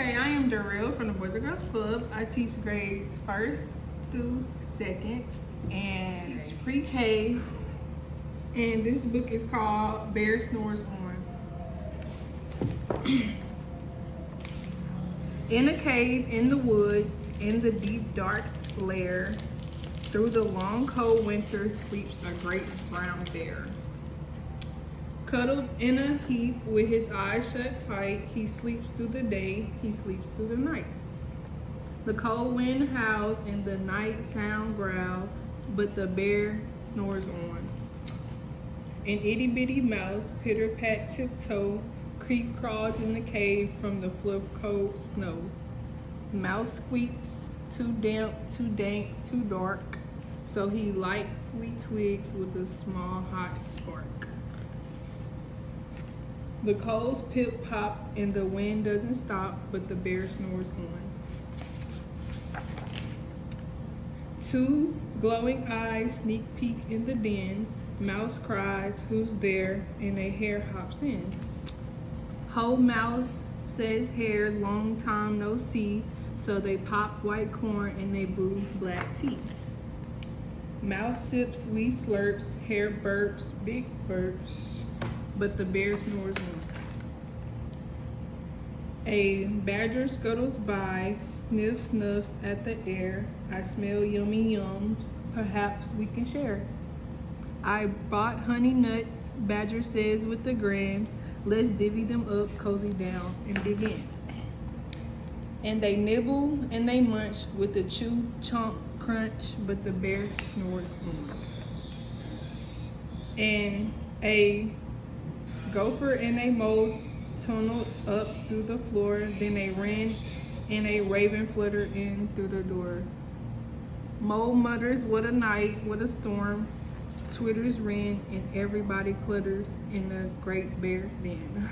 Okay, I am Dareill from the Boys and Girls Club. I teach grades 1st through 2nd and teach pre-K. And this book is called Bear Snores On. In a cave, in the woods, in the deep dark lair, through the long cold winter sleeps a great brown bear. Cuddled in a heap with his eyes shut tight, he sleeps through the day, he sleeps through the night. The cold wind howls and the night sound growl, but the bear snores on. An itty bitty mouse, pitter pat tiptoe, creep crawls in the cave from the flip cold snow. Mouse squeaks, too damp, too dank, too dark, so he lights sweet twigs with a small hot spark. The coals pip pop and the wind doesn't stop, but the bear snores on. Two glowing eyes sneak peek in the den. Mouse cries, "Who's there?" and a hare hops in. Ho mouse, says hare, long time no see, so they pop white corn and they brew black tea. Mouse sips, wee slurps, hare burps, big burps, but the bear snores on. A badger scuttles by, snuffs at the air. I smell yummy yums, perhaps we can share. I bought honey nuts, badger says with a grin. Let's divvy them up, cozy down, and dig in. And they nibble and they munch with a chew, chomp, crunch, but the bear snores on. And a gopher and a mole tunneled up through the floor, then a wren and a raven flutter in through the door. Mole mutters, "What a night, what a storm," twitters wren, and everybody clutters in the great bear's den.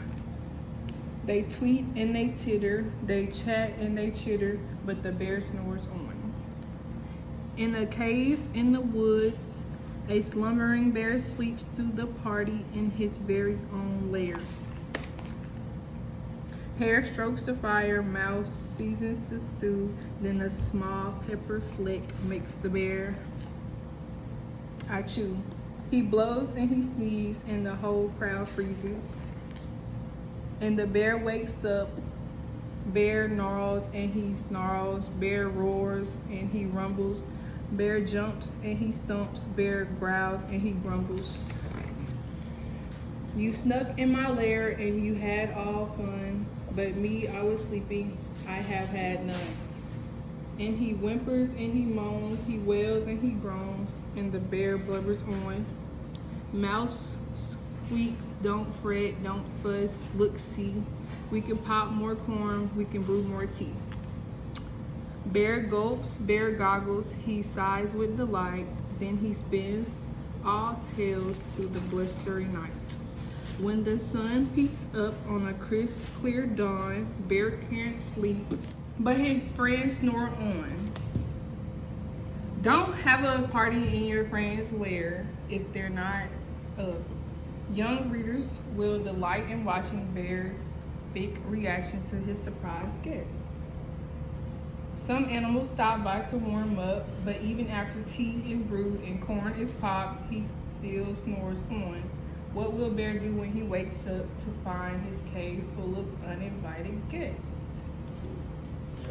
They tweet and they titter, they chat and they chitter, but the bear snores on. In a cave in the woods, a slumbering bear sleeps through the party in his very own lair. Hare strokes the fire, mouse seasons the stew, then a small pepper flick makes the bear I chew. He blows and he sneezes and the whole crowd freezes. And the bear wakes up, bear gnarls and he snarls, bear roars and he rumbles, bear jumps and he stumps, bear growls and he grumbles. You snuck in my lair and you had all fun, but me, I was sleeping, I have had none. And he whimpers and he moans, he wails and he groans, and the bear blubbers on. Mouse squeaks, don't fret, don't fuss, look, see. We can pop more corn, we can brew more tea. Bear gulps, bear goggles, he sighs with delight, then he spins all tales through the blustering night. When the sun peeks up on a crisp, clear dawn, bear can't sleep, but his friends snore on. Don't have a party in your friend's lair if they're not up. Young readers will delight in watching Bear's big reaction to his surprise guest. Some animals stop by to warm up, but even after tea is brewed and corn is popped, he still snores on. What will Bear do when he wakes up to find his cave full of uninvited guests?